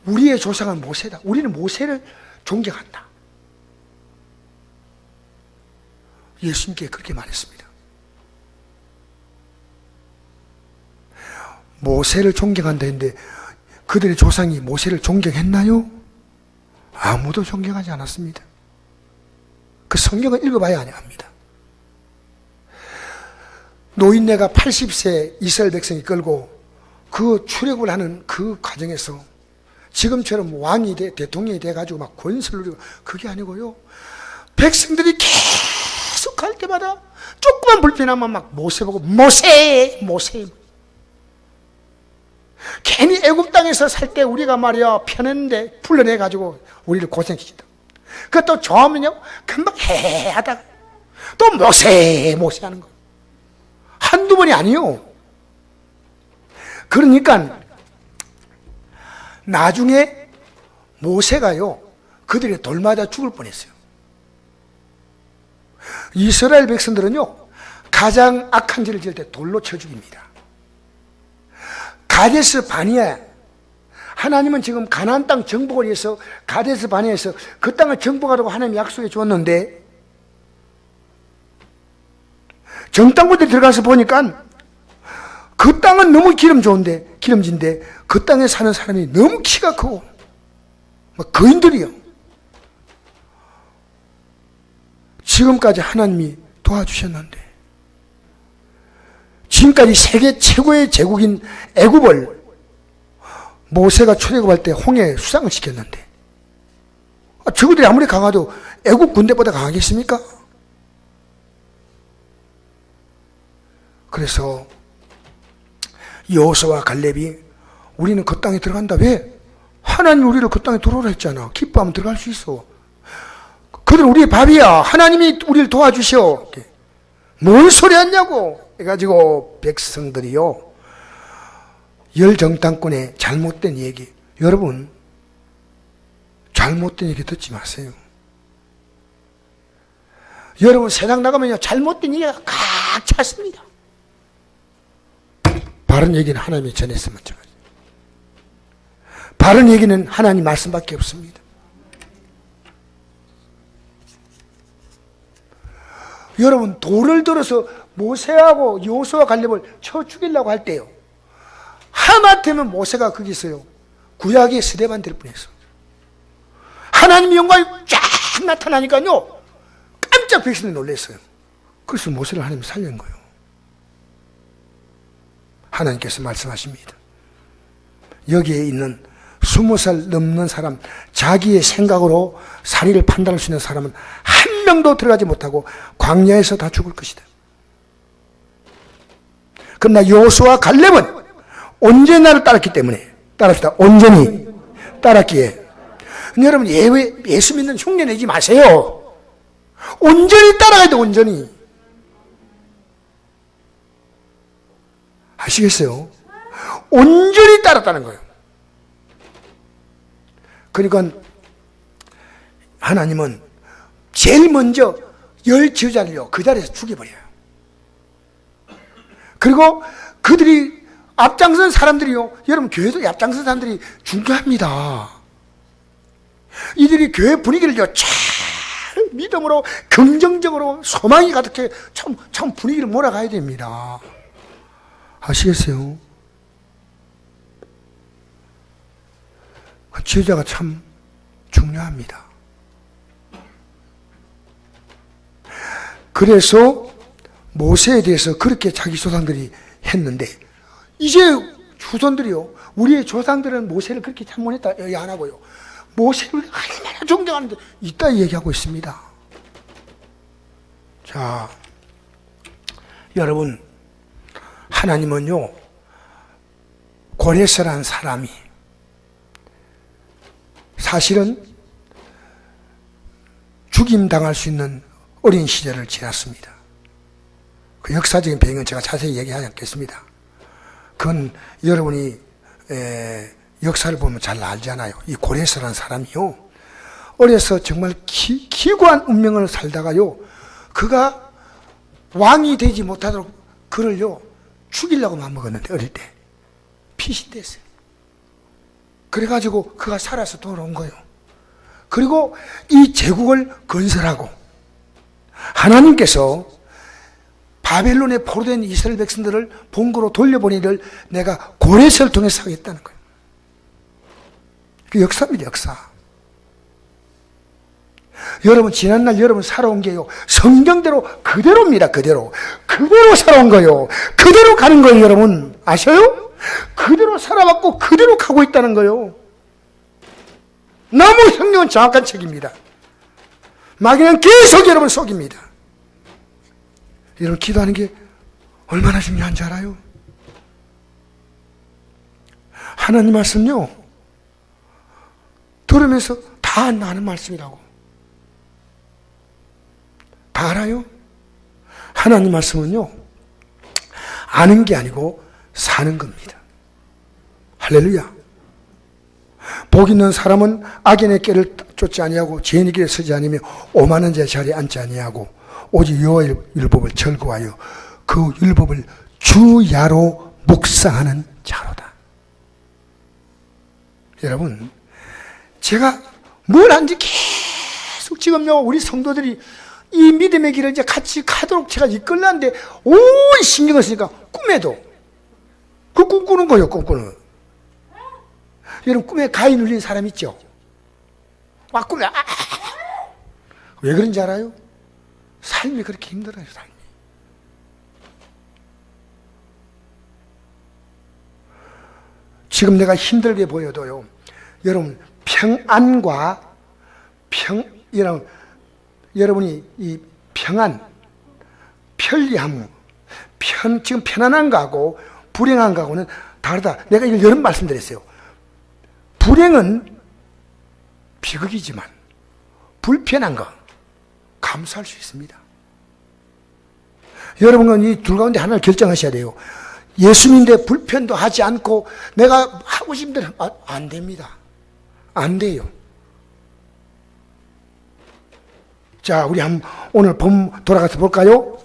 우리의 조상은 모세다. 우리는 모세를 존경한다. 예수님께 그렇게 말했습니다. 모세를 존경한다 했는데 그들의 조상이 모세를 존경했나요? 아무도 존경하지 않았습니다. 그 성경을 읽어봐야 합니다. 노인네가 80세 이스라엘 백성이 끌고 그 출애굽을 하는 그 과정에서 지금처럼 왕이 대통령이 돼가지고 막 권세를 누리고 그게 아니고요. 백성들이 계속 갈 때마다 조그만 불편하면 막 모세 보고 모세. 괜히 애굽 땅에서 살 때 우리가 말이야 편했는데 풀려내가지고 우리를 고생시킨다. 그것도 좋으면요 금방 해하다가 또 모세 하는 거. 한두 번이 아니요. 그러니까 나중에 모세가요 그들이 돌 맞아 죽을 뻔했어요. 이스라엘 백성들은요 가장 악한 죄를 지을 때 돌로 쳐 죽입니다. 가데스 바니아, 하나님은 지금 가나안 땅 정복을 위해서 가데스 바니아에서 그 땅을 정복하라고 하나님이 약속해 줬는데 정탐꾼들이 들어가서 보니까 그 땅은 너무 기름진데 그 땅에 사는 사람이 너무 키가 크고 막 거인들이요. 지금까지 하나님이 도와주셨는데 지금까지 세계 최고의 제국인 애굽을 모세가 출애굽할 때 홍해에 수상을 시켰는데 저들이 아무리 강화도 애굽 군대보다 강하겠습니까? 그래서 여호수아와 갈렙이 우리는 그 땅에 들어간다. 왜? 하나님이 우리를 그 땅에 들어오라 했잖아. 기뻐하면 들어갈 수 있어. 그들은 우리의 밥이야. 하나님이 우리를 도와주셔. 뭔 소리 하냐고 해가지고 백성들이요 열정당권의 잘못된 얘기. 여러분 잘못된 얘기 듣지 마세요. 여러분 세상 나가면요 잘못된 얘기가 꽉 찼습니다. 바른 얘기는 하나님이 전했으면 좋겠어요. 바른 얘기는 하나님 말씀밖에 없습니다. 여러분 돌을 들어서 모세하고 여호수아 갈렙을 쳐 죽이려고 할 때요 하마터면 모세가 거기서요 구약의 스데반 될 뻔했어. 하나님의 영광이 쫙 나타나니까요 깜짝 백성이 놀랐어요. 그래서 모세를 하나님이 살린 거예요. 하나님께서 말씀하십니다. 여기에 있는 20살 넘는 사람, 자기의 생각으로 사리를 판단할 수 있는 사람은 한 명도 들어가지 못하고 광야에서 다 죽을 것이다. 그러나 여호수아와 갈렙은 온전히 나를 따랐기 때문에 따릅시다. 온전히 따랐기에. 여러분 예수 믿는 흉내 내지 마세요. 온전히 따라가야 돼. 온전히. 아시겠어요? 온전히 따랐다는 거예요. 그러니까 하나님은 제일 먼저 10 지휘자를요 그 자리에서 죽여버려요. 그리고 그들이 앞장선 사람들이요, 여러분 교회도 앞장선 사람들이 중요합니다. 이들이 교회 분위기를요 잘 믿음으로 긍정적으로 소망이 가득해 참 분위기를 몰아가야 됩니다. 아시겠어요? 그 지휘자가 참 중요합니다. 그래서 모세에 대해서 그렇게 자기 조상들이 했는데, 이제 후손들이요, 우리의 조상들은 모세를 그렇게 찬송했다 안 하고요, 모세를 얼마나 존경하는데 이따 얘기하고 있습니다. 자, 여러분, 하나님은요 고레스라는 사람이 사실은 죽임당할 수 있는 어린 시절을 지났습니다. 그 역사적인 배경은 제가 자세히 얘기하지 않겠습니다. 그건 여러분이 역사를 보면 잘 알잖아요. 이 고레스라는 사람이요, 어려서 정말 기구한 운명을 살다가요, 그가 왕이 되지 못하도록 그를요 죽이려고 마음먹었는데, 어릴 때 피신됐어요. 그래가지고 그가 살아서 돌아온 거예요. 그리고 이 제국을 건설하고 하나님께서 바벨론에 포로된 이스라엘 백성들을 본고로 돌려보내기를 내가 고레스를 통해서 하겠다는 거예요. 그 역사입니다, 역사. 여러분, 지난날 여러분 살아온 게요, 성경대로 그대로입니다. 그대로 살아온 거예요. 그대로 가는 거예요. 여러분 아셔요? 그대로 살아왔고 그대로 가고 있다는 거예요. 너무 성경은 정확한 책입니다. 마귀는 계속 여러분 속입니다. 여러분, 기도하는 게 얼마나 중요한지 알아요? 하나님 말씀요 들으면서 다 아는 말씀이라고. 다 알아요? 하나님 말씀은요 아는 게 아니고 사는 겁니다. 할렐루야. 복 있는 사람은 악인의 길을 쫓지 아니하고 죄인의 길에 서지 아니며 오만한 자의 자리에 앉지 아니하고 오직 여호와의 율법을 절거하여 그 율법을 주야로 묵상하는 자로다. 여러분, 제가 뭘 한지 계속 지금요 우리 성도들이 이 믿음의 길을 이제 같이 가도록 제가 이끌려는데 온 신경을 쓰니까 꿈에도 그 꿈꾸는 거예요. 꿈꾸는. 여러분, 꿈에 가위 눌린 사람 있죠? 막 꿈에 왜 그런지 알아요? 삶이 그렇게 힘들어요. 삶이. 지금 내가 힘들게 보여도요, 여러분 평안과 여러분이 이 평안, 편리함, 지금 편안한 거하고 불행한 거하고는 다르다. 내가 이걸 여러 번 말씀드렸어요. 불행은 비극이지만 불편한 거 감수할 수 있습니다. 여러분은 이 둘 가운데 하나를 결정하셔야 돼요. 예수님인데 불편도 하지 않고 내가 하고 싶은 대로 안 됩니다. 안 돼요. 자, 우리 오늘 돌아가서 볼까요?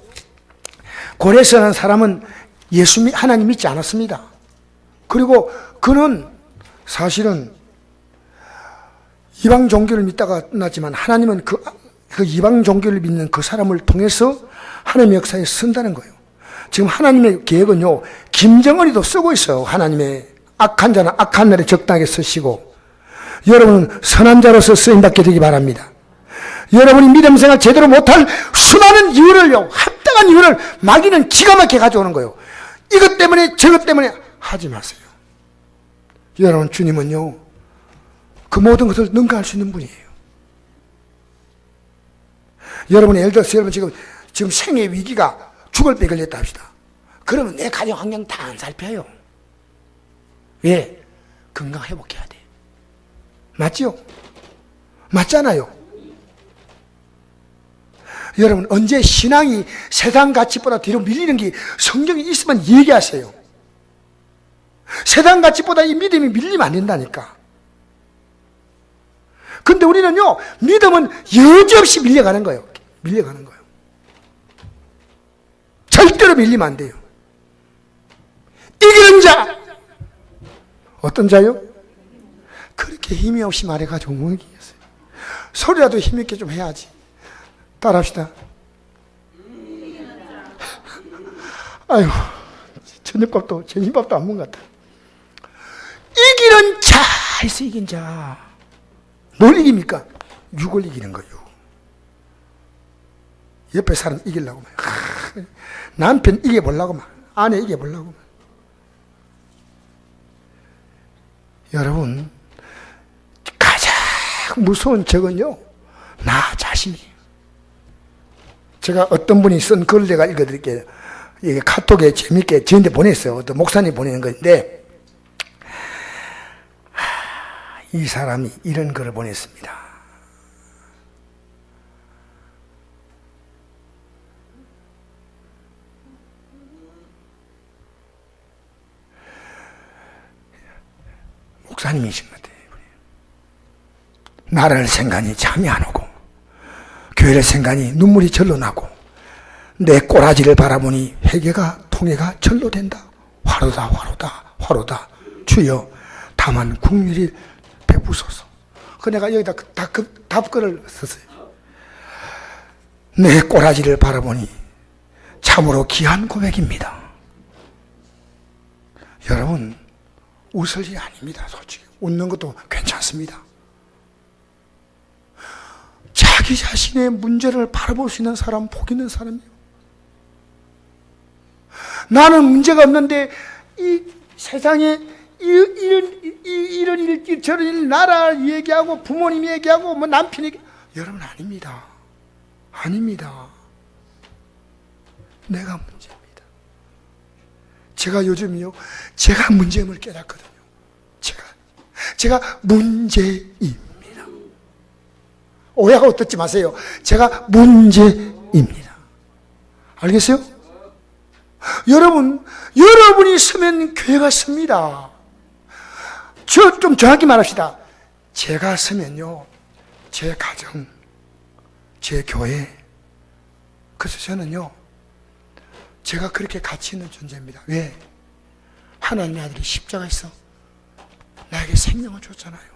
고레스라는 사람은 하나님 믿지 않았습니다. 그리고 그는 사실은 이방 종교를 믿다가 끝났지만 하나님은 그 이방 종교를 믿는 그 사람을 통해서 하나님의 역사에 쓴다는 거예요. 지금 하나님의 계획은요, 김정은이도 쓰고 있어요. 하나님의 악한 자는 악한 날에 적당하게 쓰시고, 여러분은 선한 자로서 쓰임받게 되기 바랍니다. 여러분이 믿음 생활 제대로 못할 수많은 이유를요, 합당한 이유를 마귀는 기가 막히게 가져오는 거예요. 이것 때문에 저것 때문에 하지 마세요. 여러분, 주님은요 그 모든 것을 능가할 수 있는 분이에요. 여러분, 예를 들어서 여러분 지금 생의 위기가 죽을 때 걸렸다 합시다. 그러면 내 가정 환경 다 안 살펴요. 왜? 건강 회복해야 돼. 맞죠? 맞잖아요. 여러분, 언제 신앙이 세상 가치보다 뒤로 밀리는 게 성경에 있으면 얘기하세요. 세상 가치보다 이 믿음이 밀리면 안 된다니까. 근데 우리는요, 믿음은 여지없이 밀려가는 거예요. 밀려가는 거예요. 절대로 밀리면 안 돼요. 이기는 자. 어떤 자요? 그렇게 힘이 없이 말해가지고 못 이기겠어요. 소리라도 힘있게 좀 해야지. 따라합시다. 아유, 저녁밥도, 점심밥도 안 먹은 것 같아. 이기는 자! 해서 이긴 자. 뭘 이깁니까? 육을 이기는 거예요. 옆에 사람 이기려고 막. 남편 이겨보려고 막. 아내 이겨보려고 막. 여러분, 가장 무서운 적은요, 나 자신이에요. 제가 어떤 분이 쓴 글을 제가 읽어드릴게요. 이게 카톡에 재밌게 저한테 보냈어요. 어떤 목사님이 보내는 건데, 이 사람이 이런 글을 보냈습니다. 목사님이신 것 같아요. 나라를 생각하니 잠이 안 오고, 교회를 생각하니 눈물이 절로 나고, 내 꼬라지를 바라보니 회개가 통해가 절로 된다. 화로다 화로다 화로다. 주여 다만 국률이 베푸소서. 그 내가 여기다 답글을 썼어요. 내 꼬라지를 바라보니 참으로 귀한 고백입니다. 여러분, 웃을 일이 아닙니다. 솔직히 웃는 것도 괜찮습니다. 자기 자신의 문제를 바라볼 수 있는 사람, 복 있는 사람이에요. 나는 문제가 없는데 이 세상에 이런 일, 저런 일, 나라 얘기하고 부모님 얘기하고 뭐 남편 얘기, 여러분 아닙니다. 아닙니다. 내가 문제입니다. 제가 요즘요, 제가 문제임을 깨닫거든요. 제가 문제입니다. 오해하고 듣지 마세요. 제가 문제입니다. 알겠어요? 여러분이 서면 교회가 섭니다. 좀 정확히 말합시다. 제가 서면요, 제 가정, 제 교회, 그래서 저는요, 제가 그렇게 가치 있는 존재입니다. 왜? 하나님의 아들이 십자가에서 나에게 생명을 줬잖아요.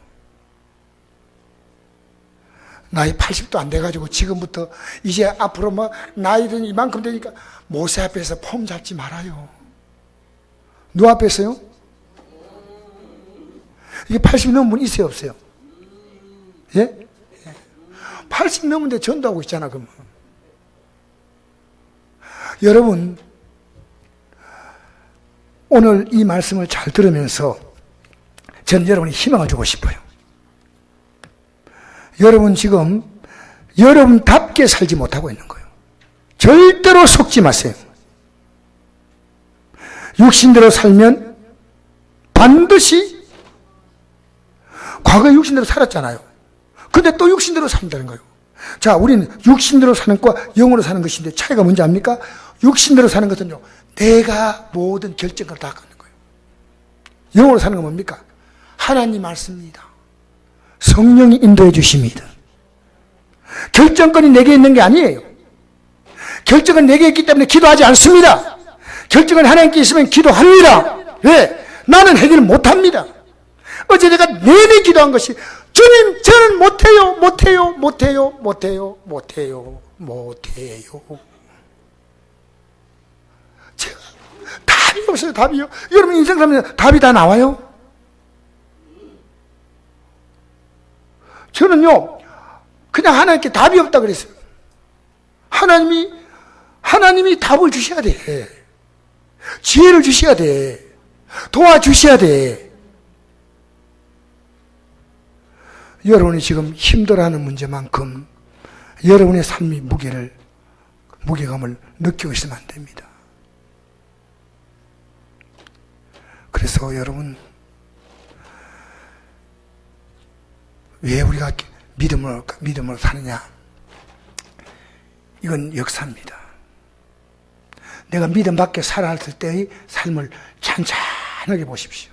나이 80도 안 돼가지고 지금부터 이제 앞으로 뭐 나이는 이만큼 되니까 모세 앞에서 폼 잡지 말아요. 누구 앞에서요? 이게 80 넘은 분 있어요, 없어요? 예? 80 넘은데 전도하고 있잖아, 그러면. 여러분, 오늘 이 말씀을 잘 들으면서 저는 여러분이 희망을 주고 싶어요. 여러분 지금 여러분답게 살지 못하고 있는 거예요. 절대로 속지 마세요. 육신대로 살면 반드시, 과거에 육신대로 살았잖아요. 근데 또 육신대로 산다는 거예요. 자, 우리는 육신대로 사는 것과 영으로 사는 것인데 차이가 뭔지 압니까? 육신대로 사는 것은요, 내가 모든 결정을 다 하는 거예요. 영으로 사는 건 뭡니까? 하나님 말씀입니다. 성령이 인도해 주십니다. 결정권이 내게 있는 게 아니에요. 결정은 내게 있기 때문에 기도하지 않습니다. 결정은 하나님께 있으면 기도합니다. 왜? 나는 해결을 못합니다. 어제 내가 내내 기도한 것이, 주님, 저는 못해요. 제가 답이 없어요. 답이요. 여러분 인생 살면 답이 다 나와요? 저는요, 그냥 하나님께 답이 없다 그랬어요. 하나님이 답을 주셔야 돼. 지혜를 주셔야 돼. 도와주셔야 돼. 여러분이 지금 힘들어하는 문제만큼 여러분의 삶의 무게감을 느끼고 있으면 안 됩니다. 그래서 여러분, 왜 우리가 믿음으로 사느냐? 이건 역사입니다. 내가 믿음 밖에 살아왔을 때의 삶을 찬찬하게 보십시오.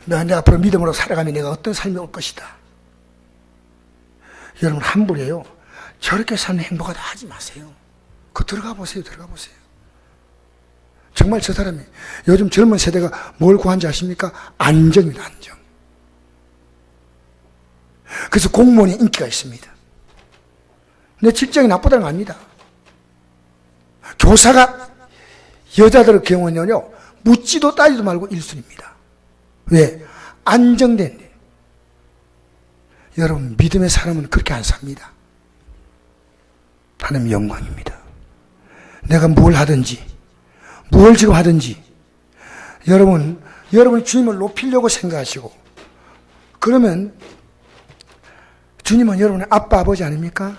내 앞으로 믿음으로 살아가면 내가 어떤 삶이 올 것이다. 여러분 함부로요 저렇게 살면 행복하다 하지 마세요. 그거 들어가 보세요. 정말 저 사람이 요즘 젊은 세대가 뭘 구한지 아십니까? 안정입니다. 안정. 그래서 공무원이 인기가 있습니다. 내 직장이 나쁘다는 거 아닙니다. 교사가 여자들의 경우는요 묻지도 따지도 말고 1순위입니다. 왜? 안정된대. 여러분 믿음의 사람은 그렇게 안 삽니다. 하나님 영광입니다. 내가 뭘 하든지 뭘 지금 하든지 여러분이 주님을 높이려고 생각하시고 그러면 주님은 여러분의 아빠 아버지 아닙니까?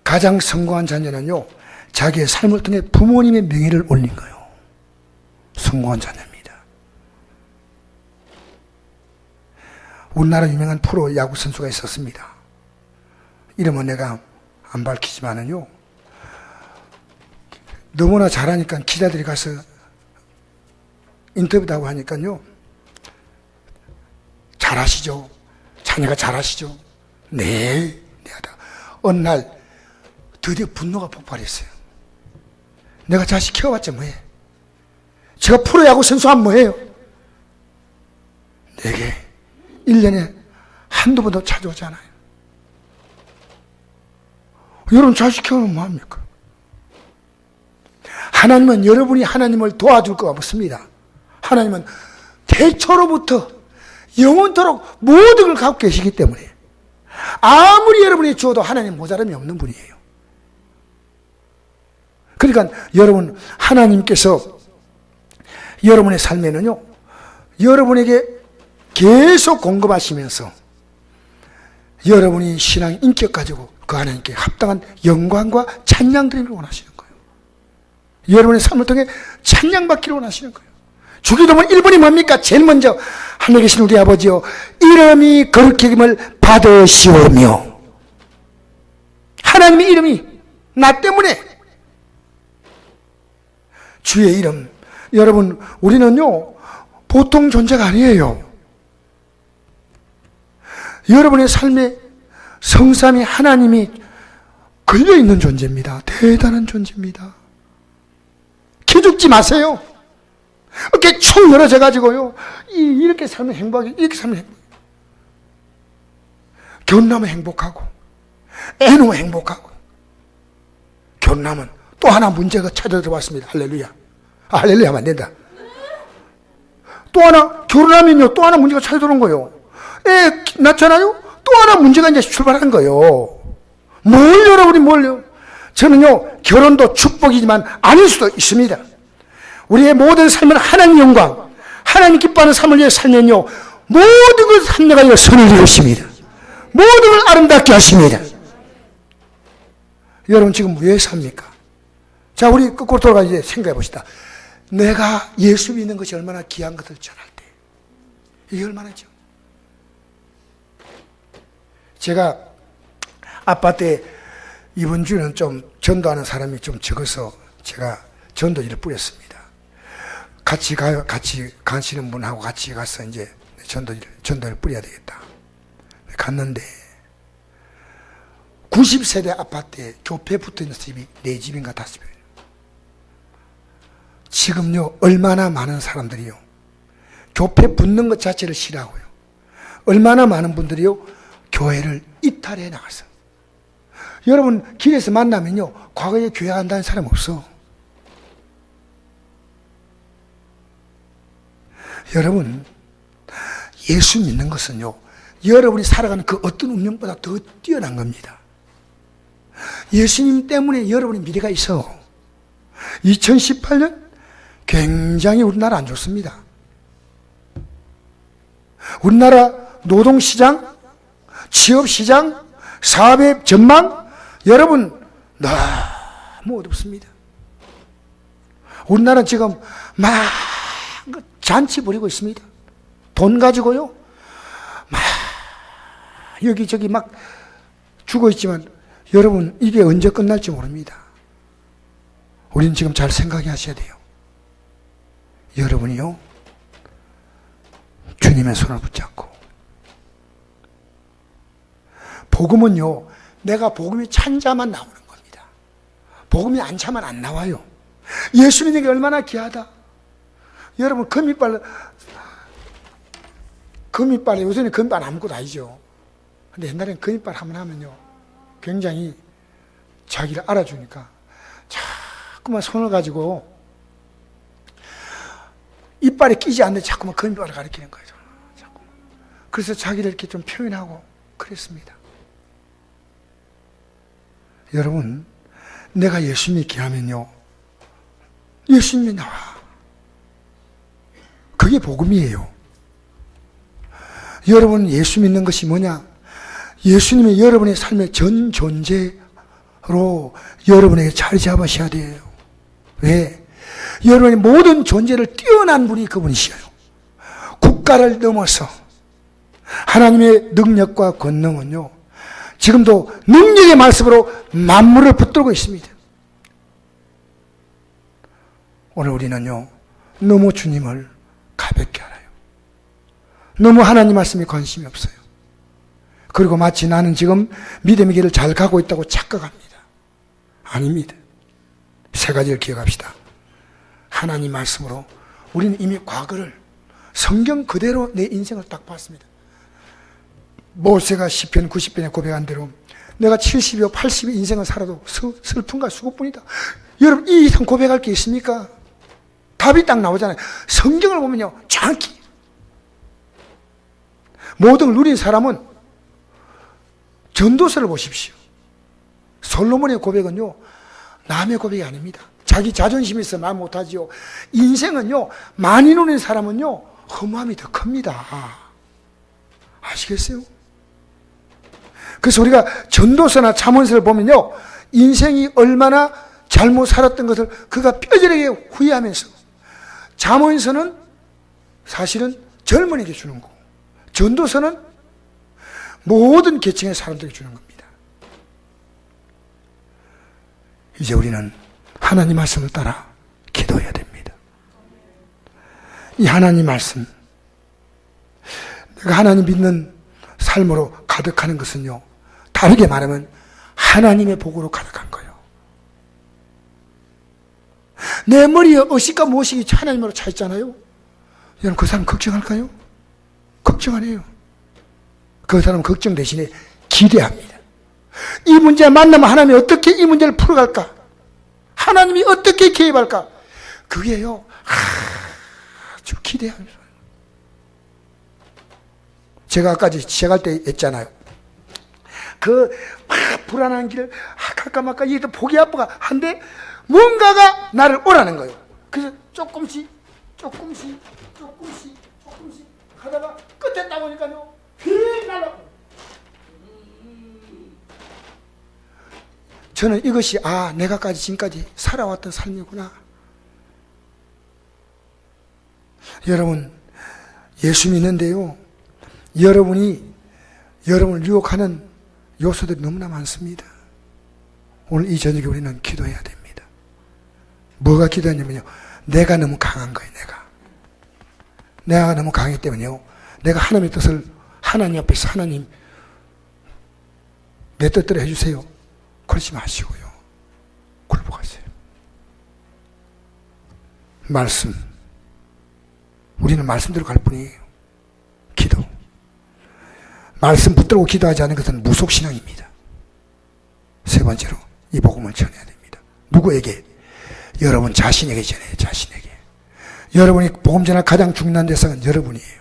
가장 성공한 자녀는요 자기의 삶을 통해 부모님의 명예를 올린 거예요. 성공한 자녀입니다. 우리나라 유명한 프로 야구 선수가 있었습니다. 이름은 내가 안 밝히지만은요 너무나 잘하니까 기자들이 가서 인터뷰도 하고 하니까요 잘하시죠? 자녀가 잘하시죠? 네 하다 어느 날 드디어 분노가 폭발했어요. 내가 자식 키워봤자 뭐해? 제가 프로야구 선수하면 뭐해요? 내게 1년에 한두 번도 찾아오잖아요. 여러분 자식 키우면 뭐합니까? 하나님은 여러분이 하나님을 도와줄 거가 없습니다. 하나님은 태초로부터 영원토록 모든 걸 갖고 계시기 때문에 아무리 여러분이 주어도 하나님 모자람이 없는 분이에요. 그러니까 여러분 하나님께서 여러분의 삶에는요 여러분에게 계속 공급하시면서 여러분이 신앙 인격 가지고 그 하나님께 합당한 영광과 찬양 드리기를 원하시는 거예요. 여러분의 삶을 통해 찬양 받기를 원하시는 거예요. 주기도문 1번이 뭡니까? 제일 먼저 하늘에 계신 우리 아버지여 이름이 거룩히 여김을 받으시오며 하나님의 이름이 나 때문에 주의 이름 여러분 우리는요 보통 존재가 아니에요. 여러분의 삶에 성삼위 하나님이 걸려있는 존재입니다. 대단한 존재입니다. 기죽지 마세요. 이렇게 축 늘어져가지고요 이렇게 살면 행복하게 이렇게 살면 행복해. 결혼하면 행복하고 애 낳으면 행복하고 결혼하면 또 하나 문제가 찾아 들어왔습니다. 할렐루야. 할렐루야 하면 안 된다. 또 하나 결혼하면요 또 하나 문제가 찾아 들어온 거예요. 애 낳잖아요. 또 하나 문제가 이제 출발한 거예요. 여러분이 뭘요? 저는요 결혼도 축복이지만 아닐 수도 있습니다. 우리의 모든 삶은 하나님 영광 하나님 기뻐하는 삶을 위해 살면요 모든 걸 합력하여 선을 이루십니다. 모든 걸 아름답게 하십니다. 여러분 지금 왜 삽니까? 자 우리 거꾸로 돌아가 이제 생각해 봅시다. 내가 예수 믿는 것이 얼마나 귀한 것을 전할 때 이게 얼마나죠? 제가 아파트에 이번 주는 좀 전도하는 사람이 좀 적어서 제가 전도지를 뿌렸습니다. 같이 가시는 분하고 같이 가서 이제 전도를 뿌려야 되겠다. 갔는데 90세대 아파트에 교패 붙어 있는 집이 4집인가 5집이에요. 지금요 얼마나 많은 사람들이요 교패 붙는 것 자체를 싫어하고요 얼마나 많은 분들이요 교회를 이탈해 나가서 여러분 길에서 만나면요 과거에 교회 간다는 사람 없어. 여러분 예수 믿는 것은요 여러분이 살아가는 그 어떤 운명보다 더 뛰어난 겁니다. 예수님 때문에 여러분의 미래가 있어. 2018년 굉장히 우리나라 안 좋습니다. 우리나라 노동시장, 취업시장, 사업의 전망 여러분 너무 어둡습니다. 우리나라는 지금 막 잔치 부리고 있습니다. 돈 가지고요 막 여기저기 막 죽어 있지만 여러분 이게 언제 끝날지 모릅니다. 우리는 지금 잘 생각하셔야 돼요. 여러분이요 주님의 손을 붙잡고. 복음은요, 내가 복음이 찬자만 나오는 겁니다. 복음이 안 차면 안 나와요. 예수 믿는 게 얼마나 귀하다. 여러분, 금이빨, 요새는 금이빨 아무것도 아니죠. 근데 옛날에는 금이빨 한번 하면요, 굉장히 자기를 알아주니까 자꾸만 손을 가지고 이빨에 끼지 않는 자꾸만 금이빨을 가리키는 거죠. 자꾸만. 그래서 자기를 이렇게 좀 표현하고 그랬습니다. 여러분, 내가 예수 믿게 하면요, 예수님이 나와. 그게 복음이에요. 여러분, 예수 믿는 것이 뭐냐? 예수님이 여러분의 삶의 전 존재로 여러분에게 자리 잡으셔야 돼요. 왜? 여러분의 모든 존재를 뛰어난 분이 그분이시에요. 국가를 넘어서 하나님의 능력과 권능은요, 지금도 능력의 말씀으로 만물을 붙들고 있습니다. 오늘 우리는요, 너무 주님을 가볍게 알아요. 너무 하나님 말씀에 관심이 없어요. 그리고 마치 나는 지금 믿음의 길을 잘 가고 있다고 착각합니다. 아닙니다. 세 가지를 기억합시다. 하나님 말씀으로 우리는 이미 과거를 성경 그대로 내 인생을 딱 봤습니다. 모세가 시편 90편에 고백한 대로 내가 70이요 80의 인생을 살아도 슬픔과 수고뿐이다. 여러분, 이 이상 고백할 게 있습니까? 답이 딱 나오잖아요. 성경을 보면요, 정확히 모든 걸 누린 사람은 전도서를 보십시오. 솔로몬의 고백은요, 남의 고백이 아닙니다. 자기 자존심이 있어 말 못하지요. 인생은요, 많이 누린 사람은요, 허무함이 더 큽니다. 아시겠어요? 그래서 우리가 전도서나 잠언서를 보면요, 인생이 얼마나 잘못 살았던 것을 그가 뼈저리게 후회하면서, 잠언서는 사실은 젊은이에게 주는 거고, 전도서는 모든 계층의 사람들에게 주는 겁니다. 이제 우리는 하나님 말씀을 따라 기도해야 됩니다. 이 하나님 말씀, 내가 하나님 믿는 삶으로 가득하는 것은요, 다르게 말하면 하나님의 복으로 가득한 거예요. 내 머리에 의식과 무의식이 하나님으로 차 있잖아요. 여러분, 그 사람 걱정할까요? 걱정 안 해요. 그 사람은 걱정 대신에 기대합니다. 이 문제 만나면 하나님이 어떻게 이 문제를 풀어갈까? 하나님이 어떻게 개입할까? 그게요, 아주 기대합니다. 제가 아까 시작할 때 했잖아요. 막 불안한 길을 갈까 말까, 이게 또 보기 아파가 한데 뭔가가 나를 오라는 거예요. 그래서 조금씩 하다가 끝에 딱 오니까요, 휙 날라. 저는 이것이 내가 지금까지 살아왔던 삶이구나. 여러분, 예수 믿는데요, 여러분을 유혹하는 요소들이 너무나 많습니다. 오늘 이 저녁에 우리는 기도해야 됩니다. 뭐가 기도하냐면요, 내가 너무 강한 거예요. 내가 너무 강하기 때문에요, 내가 하나님의 뜻을 하나님 앞에서 하나님 내 뜻대로 해주세요, 그러지 마시고요, 굴복하세요. 말씀, 우리는 말씀대로 갈 뿐이에요. 기도, 말씀 붙들고 기도하지 않는 것은 무속신앙입니다. 세 번째로 이 복음을 전해야 됩니다. 누구에게? 여러분 자신에게 전해요. 자신에게. 여러분이 복음 전할 가장 중요한 대상은 여러분이에요.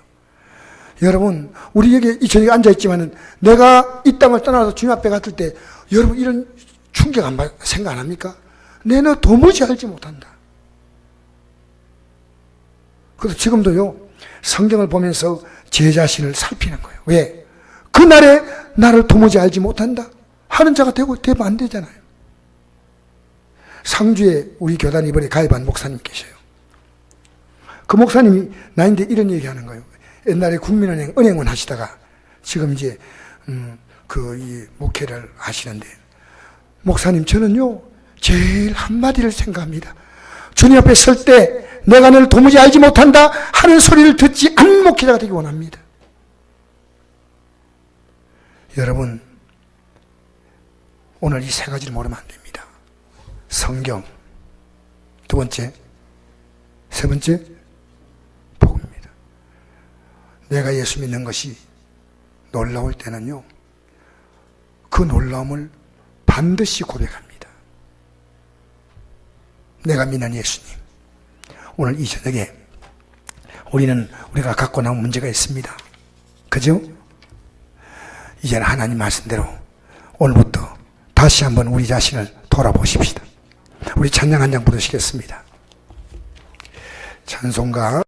여러분, 우리 여기 이 저녁에 앉아있지만은 내가 이 땅을 떠나서 주님 앞에 갔을 때 여러분 이런 충격 생각 안 합니까? 내가 도무지 알지 못한다. 그래서 지금도요, 성경을 보면서 제 자신을 살피는 거예요. 왜? 그날에 나를 도무지 알지 못한다 하는 자가 되면 안 되잖아요. 상주에 우리 교단 이번에 가입한 목사님 계셔요. 그 목사님이 나인데 이런 얘기 하는 거예요. 옛날에 국민은행 은행원 하시다가 지금 이제 이 목회를 하시는데, 목사님, 저는요 제일 한마디를 생각합니다. 주님 앞에 설 때 내가 너를 도무지 알지 못한다 하는 소리를 듣지 않는 목회자가 되기 원합니다. 여러분, 오늘 이 세 가지를 모르면 안 됩니다. 성경, 두 번째, 세 번째, 복음입니다. 내가 예수 믿는 것이 놀라울 때는요, 그 놀라움을 반드시 고백합니다. 내가 믿는 예수님, 오늘 이 저녁에 우리가 갖고 나온 문제가 있습니다. 그죠? 이제는 하나님 말씀대로 오늘부터 다시 한번 우리 자신을 돌아보십시다. 우리 찬양 한 장 부르시겠습니다. 찬송가